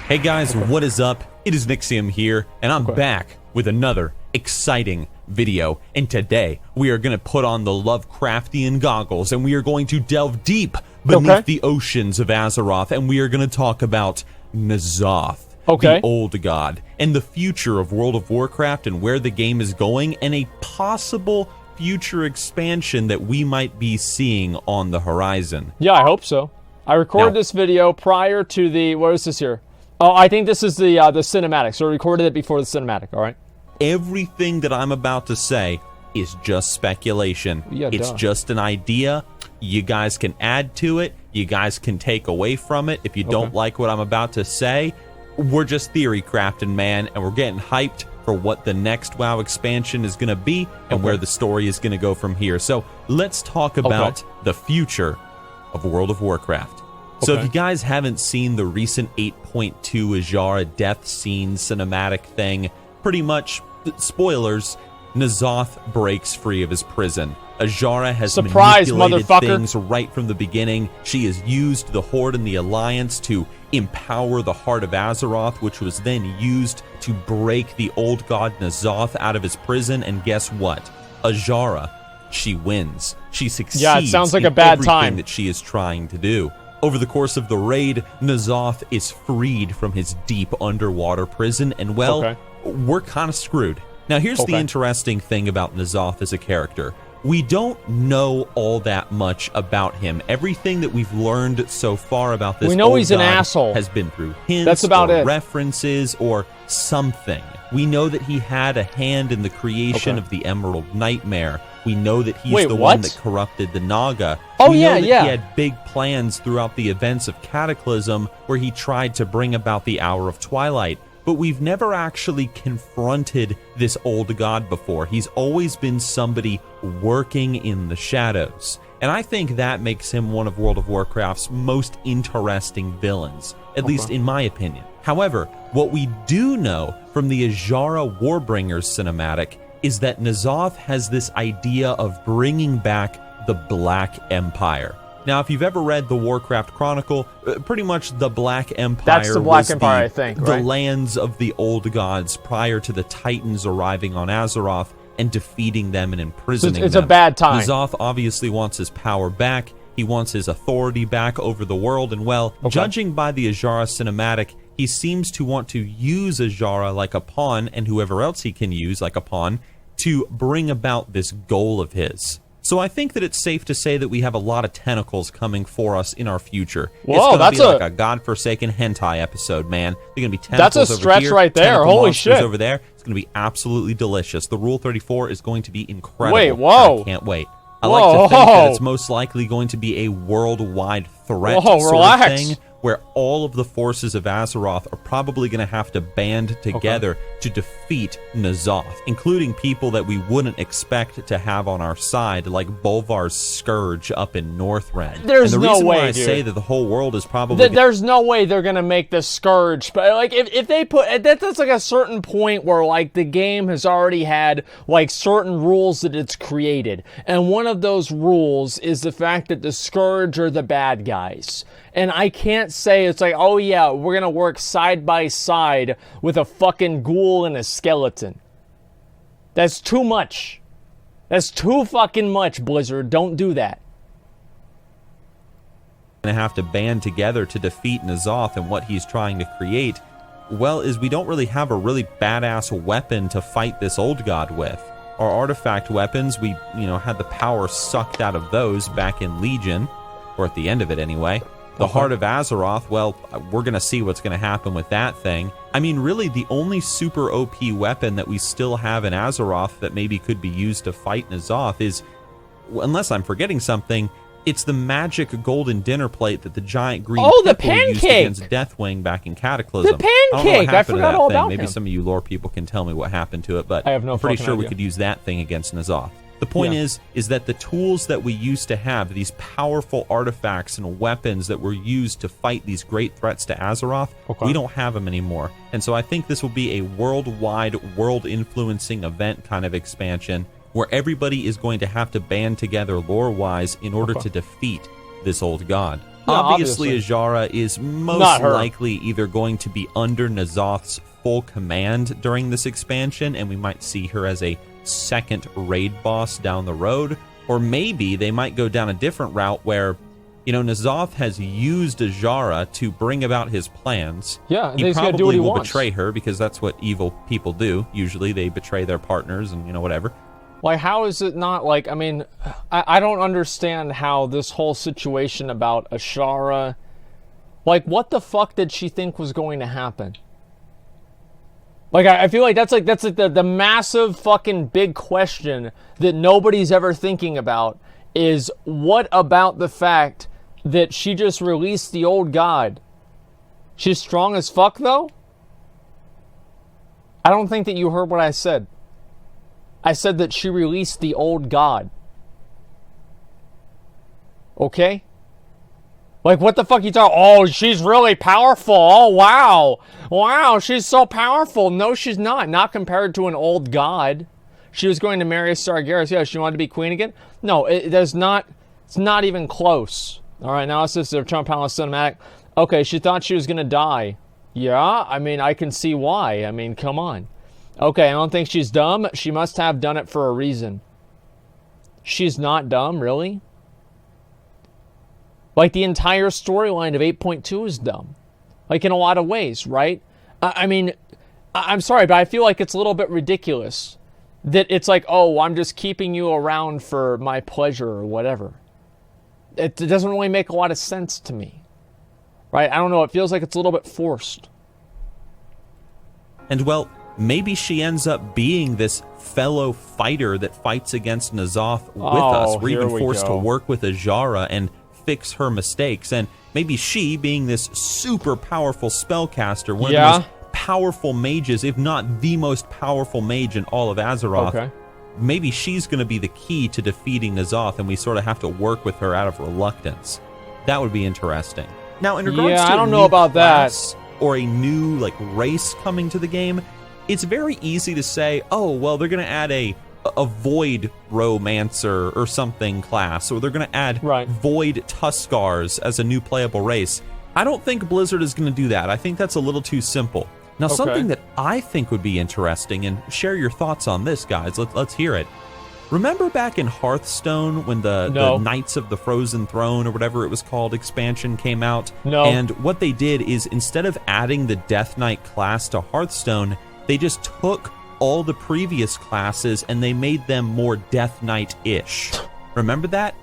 Hey guys, what is up? It is Nixxiom here, and I'm back with another exciting video. And today, we are going to put on the Lovecraftian goggles, and we are going to delve deep beneath the oceans of Azeroth, and we are going to talk about N'Zoth, the old god, and the future of World of Warcraft and where the game is going, and a possible future expansion that we might be seeing on the horizon. Yeah, I hope so. I recorded this video prior to the, what is this here? Oh, I think this is the cinematic, so I recorded it before the cinematic, all right? Everything that I'm about to say is just speculation. Yeah, it's just an idea. You guys can add to it. You guys can take away from it. If you don't like what I'm about to say, we're just theory crafting, man, and we're getting hyped for what the next WoW expansion is going to be and where the story is going to go from here. So let's talk about the future of World of Warcraft. So if you guys haven't seen the recent 8.2 Azshara death scene cinematic thing, pretty much, spoilers, N'Zoth breaks free of his prison. Azshara has manipulated things right from the beginning. She has used the Horde and the Alliance to empower the heart of Azeroth, which was then used to break the old god N'Zoth out of his prison. And guess what? Azshara, she wins. She succeeds it sounds like a bad time that she is trying to do. Over the course of the raid, N'Zoth is freed from his deep underwater prison, and well, we're kind of screwed. Now, here's the interesting thing about N'Zoth as a character. We don't know all that much about him. Everything that we've learned so far about this he's an asshole has been through hints or references or something. We know that he had a hand in the creation of the Emerald Nightmare. We know that he's the one that corrupted the Naga. We know that he had big plans throughout the events of Cataclysm where he tried to bring about the Hour of Twilight. But we've never actually confronted this old god before. He's always been somebody working in the shadows. And I think that makes him one of World of Warcraft's most interesting villains, at least in my opinion. However, what we do know from the Azshara Warbringers cinematic is that N'Zoth has this idea of bringing back the Black Empire. Now, if you've ever read the Warcraft Chronicle, pretty much the Black Empire the lands of the old gods prior to the Titans arriving on Azeroth and defeating them and imprisoning them. It's a bad time. N'Zoth obviously wants his power back. He wants his authority back over the world. And well, judging by the Azshara cinematic, he seems to want to use Azshara like a pawn, and whoever else he can use like a pawn, to bring about this goal of his. So I think that it's safe to say that we have a lot of tentacles coming for us in our future. Whoa, it's going to be like a godforsaken hentai episode, man. They're going to be tentacles That's a stretch over here, right there. Holy shit. over there. It's going to be absolutely delicious. The Rule 34 is going to be incredible. Wait, whoa. I can't wait. I like to think that it's most likely going to be a worldwide threat sort of thing, where all of the forces of Azeroth are probably going to have to band together to defeat N'Zoth, including people that we wouldn't expect to have on our side, like Bolvar's Scourge up in Northrend. There's and the no reason way, why I dude. say that the whole world is probably... There's no way they're going to make the Scourge. But like, if they put... That's like a certain point where like the game has already had like certain rules that it's created. And one of those rules is the fact that the Scourge are the bad guys. And I can't say it's like, oh yeah, we're going to work side by side with a fucking ghoul and a skeleton. That's too much. That's too fucking much, Blizzard. Don't do that. Going to have to band together to defeat N'Zoth and what he's trying to create, well, is we don't really have a really badass weapon to fight this old god with. Our artifact weapons, we, had the power sucked out of those back in Legion, or at the end of it anyway. The Heart of Azeroth, well, we're going to see what's going to happen with that thing. I mean, really, the only super OP weapon that we still have in Azeroth that maybe could be used to fight N'Zoth is, unless I'm forgetting something, it's the magic golden dinner plate that the giant green people used against Deathwing back in Cataclysm. The pancake! I forgot all about Maybe some of you lore people can tell me what happened to it, but I have no I'm pretty fucking sure idea. we could use that thing against N'Zoth. The point is that the tools that we used to have, these powerful artifacts and weapons that were used to fight these great threats to Azeroth, we don't have them anymore. And so I think this will be a worldwide, world-influencing event kind of expansion where everybody is going to have to band together lore-wise in order to defeat this old god. obviously, Azshara is most likely either going to be under N'Zoth's full command during this expansion, and we might see her as a second raid boss down the road, or maybe they might go down a different route where, you know, N'Zoth has used Azshara to bring about his plans. Yeah, he probably will betray her, because that's what evil people do. Usually they betray their partners and, you know, whatever. Like, how is it not, like, I mean, I don't understand how this whole situation about Azshara, like, what the fuck did she think was going to happen? Like, I feel like that's like the massive fucking big question that nobody's ever thinking about is, what about the fact that she just released the old god? She's strong as fuck, though? I don't think that you heard what I said. I said that she released the old god. Okay? Like, what the fuck you talking? Oh, she's really powerful. Oh, wow. Wow, she's so powerful. No, she's not. Not compared to an old god. She was going to marry Sargeras. Yeah, she wanted to be queen again. No, it's not even close. All right, now it's just a Trump Palace cinematic. Okay, she thought she was going to die. Yeah, I mean, I can see why. I mean, come on. Okay, I don't think she's dumb. She must have done it for a reason. She's not dumb, really? Like, the entire storyline of 8.2 is dumb. Like, in a lot of ways, right? I mean, I'm sorry, but I feel like it's a little bit ridiculous that it's like, oh, I'm just keeping you around for my pleasure or whatever. It doesn't really make a lot of sense to me. Right? I don't know. It feels like it's a little bit forced. And, well, maybe she ends up being this fellow fighter that fights against N'Zoth with us. We're even forced to work with Azshara and fix her mistakes. And maybe she, being this super powerful spellcaster, one of the most powerful mages, if not the most powerful mage in all of Azeroth, maybe she's going to be the key to defeating N'Zoth, and we sort of have to work with her out of reluctance. That would be interesting. Now, in regards to I don't know about that, or a new like race coming to the game, it's very easy to say, oh, well, they're going to add a Void Romancer or something class, or they're going to add Void Tuskars as a new playable race. I don't think Blizzard is going to do that. I think that's a little too simple. Now, something that I think would be interesting, and share your thoughts on this, guys. Let's hear it. Remember back in Hearthstone when the Knights of the Frozen Throne, or whatever it was called, expansion came out? And what they did is, instead of adding the Death Knight class to Hearthstone, they just took all the previous classes and they made them more Death Knight-ish. Remember that?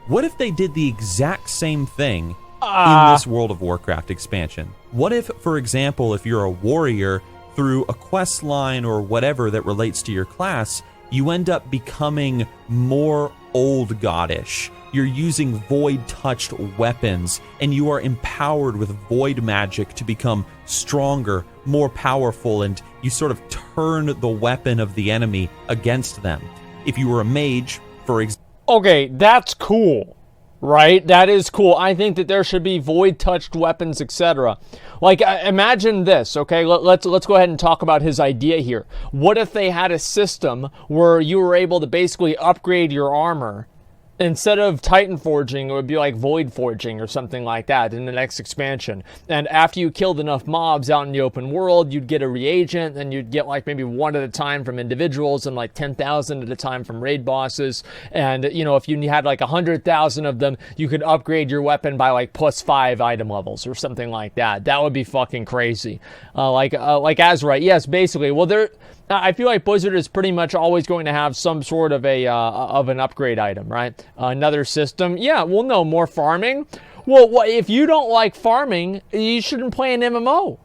What if they did the exact same thing in this World of Warcraft expansion? What if, for example, if you're a warrior, through a quest line or whatever that relates to your class, you end up becoming more old goddish. You're using void-touched weapons, and you are empowered with void magic to become stronger, more powerful, and you sort of turn the weapon of the enemy against them. If you were a mage, for example... Okay, that's cool, right? That is cool. I think that there should be void-touched weapons, etc. Like, imagine this, okay? Let's go ahead and talk about his idea here. What if they had a system where you were able to basically upgrade your armor? Instead of Titan Forging, it would be like Void Forging or something like that in the next expansion. And after you killed enough mobs out in the open world, you'd get a reagent, and you'd get like maybe one at a time from individuals and like 10,000 at a time from raid bosses. And, you know, if you had like 100,000 of them, you could upgrade your weapon by like +5 item levels or something like that. That would be fucking crazy. Like Azerite. Yes, basically. Well, I feel like Blizzard is pretty much always going to have some sort of an upgrade item, right? Another system. Yeah, well, no, more farming. Well, if you don't like farming, you shouldn't play an MMO.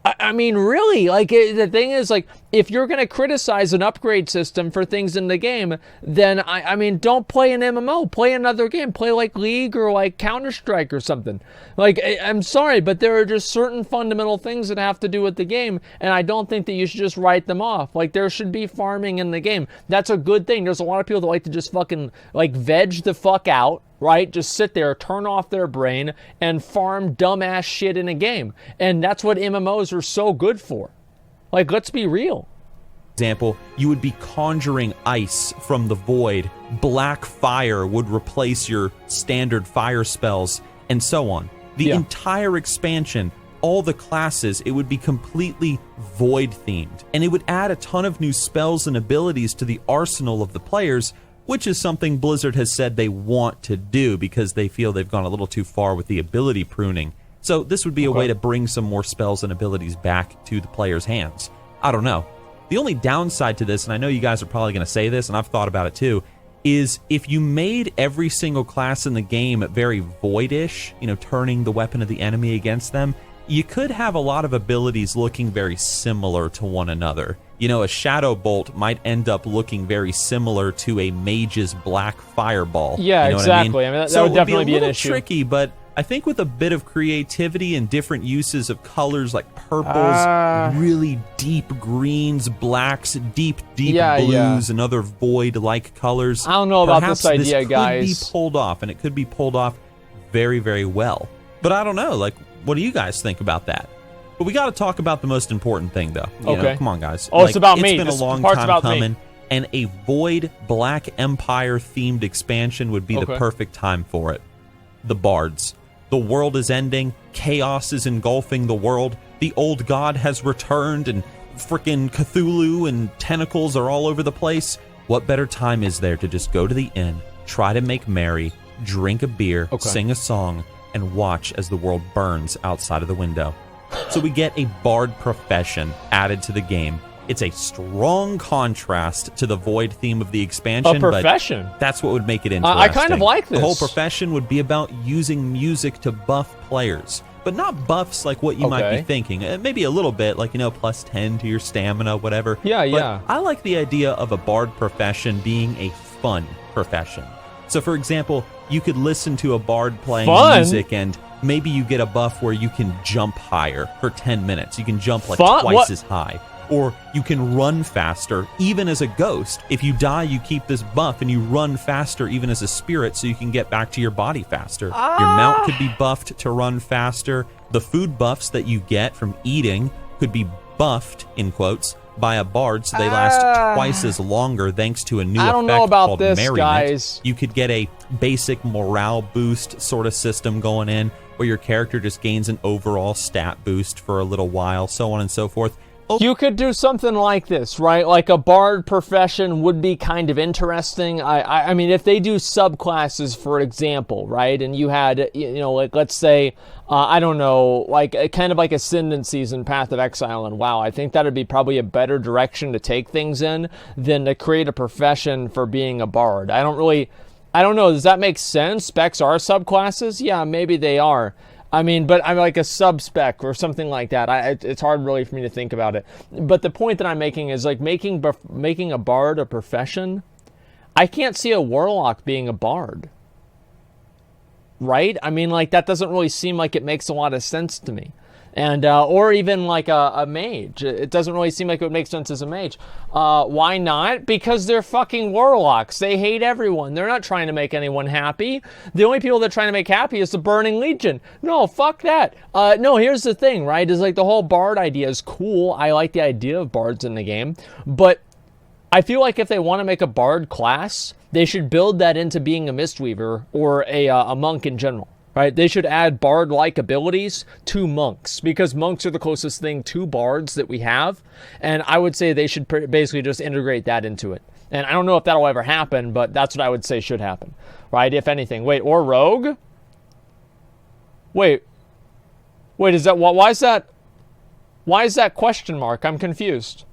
I mean, really, like, the thing is, like, if you're going to criticize an upgrade system for things in the game, then, I mean, don't play an MMO. Play another game. Play, like, League or, like, Counter-Strike or something. Like, I'm sorry, but there are just certain fundamental things that have to do with the game, and I don't think that you should just write them off. Like, there should be farming in the game. That's a good thing. There's a lot of people that like to just fucking, like, veg the fuck out, right? Just sit there, turn off their brain, and farm dumbass shit in a game. And that's what MMOs are so good for. Like, let's be real. example, you would be conjuring ice from the void. Black fire would replace your standard fire spells, and so on. The entire expansion, all the classes, it would be completely void themed, and it would add a ton of new spells and abilities to the arsenal of the players, which is something Blizzard has said they want to do because they feel they've gone a little too far with the ability pruning. So this would be a way to bring some more spells and abilities back to the players' hands. I don't know. The only downside to this, and I know you guys are probably going to say this, and I've thought about it too, is if you made every single class in the game very voidish, turning the weapon of the enemy against them, you could have a lot of abilities looking very similar to one another. A Shadow Bolt might end up looking very similar to a mage's black fireball. Yeah, exactly. I mean, that would definitely be an issue. Tricky, but I think with a bit of creativity and different uses of colors like purples, really deep greens, blacks, deep blues, and other void-like colors. I don't know about this idea, guys. This could be pulled off, and it could be pulled off very, very well. But I don't know. What do you guys think about that? But we got to talk about the most important thing, though. Come on, guys. Oh, it's about me. It's been a long time coming, and a Void Black Empire-themed expansion would be the perfect time for it. The Bards. The world is ending. Chaos is engulfing the world. The old god has returned, and frickin' Cthulhu and tentacles are all over the place. What better time is there to just go to the inn, try to make merry, drink a beer, sing a song, and watch as the world burns outside of the window? So we get a bard profession added to the game. It's a strong contrast to the void theme of the expansion. A profession? But that's what would make it interesting. I kind of like this. The whole profession would be about using music to buff players. But not buffs like what you might be thinking. Maybe a little bit, plus 10 to your stamina, whatever. Yeah. I like the idea of a bard profession being a fun profession. So, for example, you could listen to a bard playing music, and maybe you get a buff where you can jump higher for 10 minutes. You can jump twice as high. Or you can run faster, even as a ghost. If you die, you keep this buff, and you run faster, even as a spirit, so you can get back to your body faster. Your mount could be buffed to run faster. The food buffs that you get from eating could be buffed, in quotes, by a bard, so they last twice as longer thanks to a new effect called merriment. Guys. You could get a basic morale boost sort of system going in, where your character just gains an overall stat boost for a little while, so on and so forth. You could do something like this, right? Like a bard profession would be kind of interesting. I mean, if they do subclasses, for example, right? And you had, let's say, I don't know, kind of like Ascendancies in Path of Exile and WoW. I think that would be probably a better direction to take things in than to create a profession for being a bard. I don't know. Does that make sense? Specs are subclasses? Yeah, maybe they are. I mean, but I'm like a sub-spec or something like that. It's hard really for me to think about it. But the point that I'm making is making a bard a profession. I can't see a warlock being a bard. Right? I mean, that doesn't really seem like it makes a lot of sense to me. And or even a mage. It doesn't really seem like it would make sense as a mage. Why not? Because they're fucking warlocks. They hate everyone. They're not trying to make anyone happy. The only people they're trying to make happy is the Burning Legion. No, fuck that. No, here's the thing, right? Is the whole bard idea is cool. I like the idea of bards in the game. But I feel like if they want to make a bard class, they should build that into being a Mistweaver or a monk in general. Right? They should add bard-like abilities to monks, because monks are the closest thing to bards that we have, and I would say they should basically just integrate that into it. And I don't know if that'll ever happen, but that's what I would say should happen, right? If anything. Wait, or rogue? Wait, is that why is that question mark? I'm confused.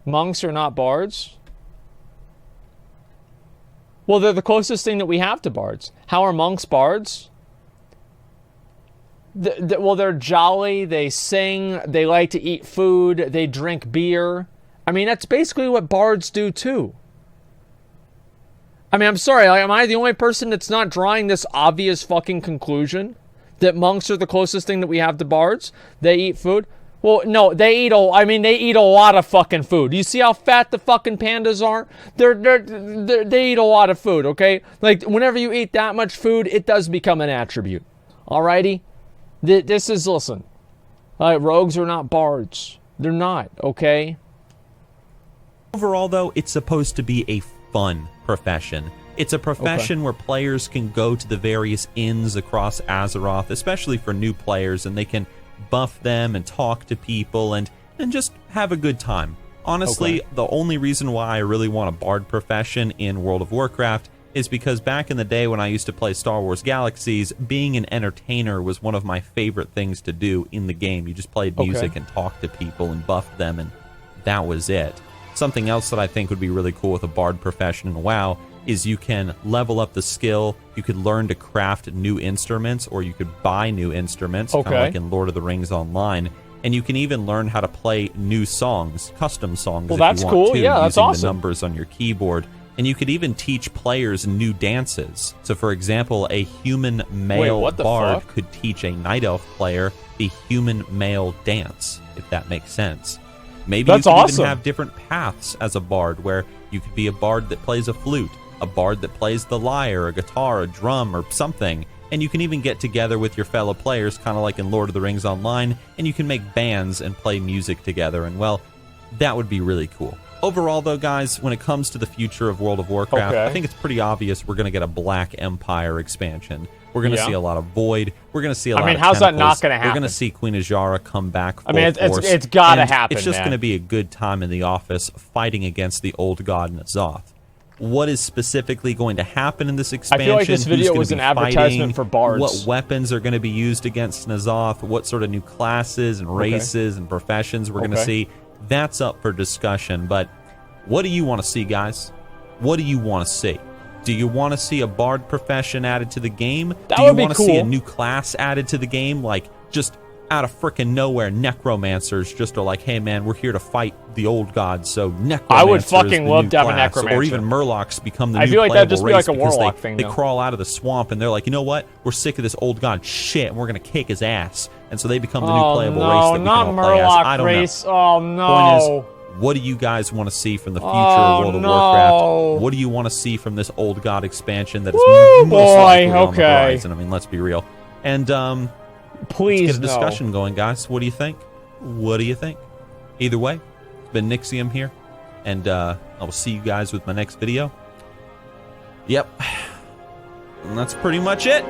Monks are not bards? Well, they're the closest thing that we have to bards. How are monks bards? Well, they're jolly, they sing, they like to eat food, they drink beer. I mean, that's basically what bards do, too. I mean, I'm sorry, am I the only person that's not drawing this obvious fucking conclusion? That monks are the closest thing that we have to bards? They eat food? Well, no, they eat a lot of fucking food. You see how fat the fucking pandas are? They eat a lot of food, okay? Whenever you eat that much food, it does become an attribute. Alrighty? Listen. Rogues are not bards. They're not, okay? Overall, though, it's supposed to be a fun profession. It's a profession where players can go to the various inns across Azeroth, especially for new players, and they can buff them and talk to people and just have a good time. Honestly, the only reason why I really want a bard profession in World of Warcraft is because back in the day when I used to play Star Wars Galaxies, being an entertainer was one of my favorite things to do in the game. You just played music and talked to people and buffed them, and that was it. Something else that I think would be really cool with a bard profession in WoW is you can level up the skill, you could learn to craft new instruments, or you could buy new instruments, kind of like in Lord of the Rings Online, and you can even learn how to play new songs, custom songs if you want to, using the numbers on your keyboard. And you could even teach players new dances. So for example, a human male bard could teach a night elf player the human male dance, if that makes sense. Maybe you could even have different paths as a bard, where you could be a bard that plays a flute, a bard that plays the lyre, a guitar, a drum, or something. And you can even get together with your fellow players, kind of like in Lord of the Rings Online, and you can make bands and play music together. And well, that would be really cool. Overall, though, guys, when it comes to the future of World of Warcraft, I think it's pretty obvious we're going to get a Black Empire expansion. We're going to see a lot of Void. We're going to see a lot of how's that not going to happen? We're going to see Queen Azshara come back full force. It's got to happen, It's just going to be a good time in the office fighting against the old god N'Zoth. What is specifically going to happen in this expansion? I feel like this video was an advertisement for bards. What weapons are going to be used against N'Zoth? What sort of new classes and races and professions we're going to see? That's up for discussion, but what do you want to see, guys? What do you want to see? Do you want to see a bard profession added to the game? That do would you be want to see a new class added to the game? Like, just out of frickin' nowhere, necromancers just are like, hey man, we're here to fight the old gods, so necromancer I would fucking love to have a necromancer. Or even murlocs become the new playable race. I feel like that'd just be like a warlock thing, they crawl out of the swamp and they're like, you know what? We're sick of this old god shit and we're going to kick his ass. And so they become the new playable race that we can all play as. I don't know. Oh no. Point is, what do you guys want to see from the future of World of Warcraft? What do you want to see from this old god expansion that is most likely on the horizon? I mean, let's be real. And please, let's get a discussion going, guys. What do you think? What do you think? Either way, it's been Nixxiom here, and I will see you guys with my next video. Yep. And that's pretty much it.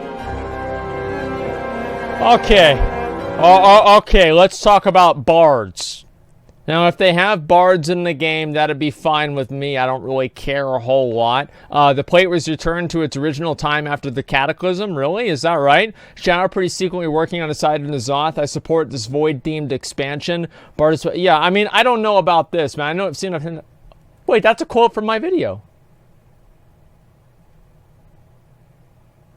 Okay. Okay, let's talk about bards. Now, if they have bards in the game, that'd be fine with me. I don't really care a whole lot. The plate was returned to its original time after the Cataclysm. Really? Is that right? Shadow pretty secretly working on the side of N'Zoth. I support this Void-themed expansion. Bards, yeah, I mean, I don't know about this, man. I know I've seen it. Wait, that's a quote from my video.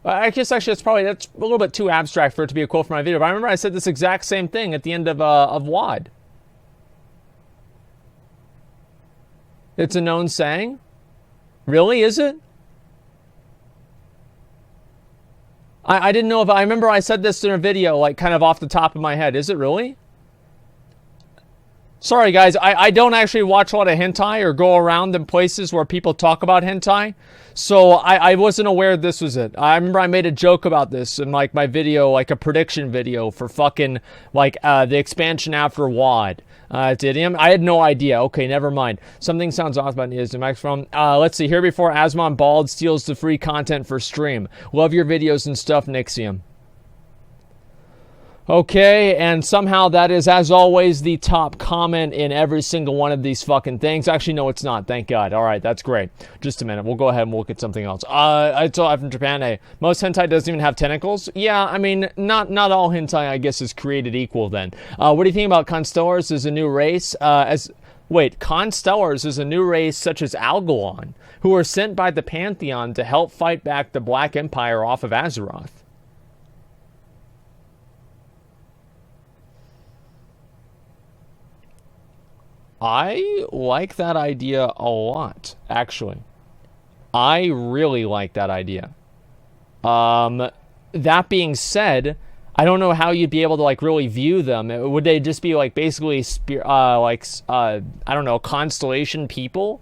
I guess actually that's a little bit too abstract for it to be a quote from my video. But I remember I said this exact same thing at the end of WAD. It's a known saying? Really, is it? I didn't know if I remember I said this in a video, like kind of off the top of my head. Is it really? Sorry guys, I don't actually watch a lot of hentai or go around in places where people talk about hentai. So I wasn't aware this was it. I remember I made a joke about this in like my video, like a prediction video for fucking like the expansion after WAD. Didium. I had no idea. Okay, never mind. Something sounds off about Nixxiom from. Let's see. Here before Asmongold steals the free content for stream. Love your videos and stuff, Nixxiom. Okay, and somehow that is, as always, the top comment in every single one of these fucking things. Actually, no, it's not. Thank God. All right, that's great. Just a minute. We'll go ahead and look at something else. I saw from Japan, hey, most hentai doesn't even have tentacles. Yeah, I mean, not all hentai, I guess, is created equal then. What do you think about Constellars as a new race? Constellars is a new race such as Algalon, who are sent by the Pantheon to help fight back the Black Empire off of Azeroth. I like that idea a lot, actually. I really like that idea. That being said, I don't know how you'd be able to like really view them. Would they just be like basically I don't know, constellation people?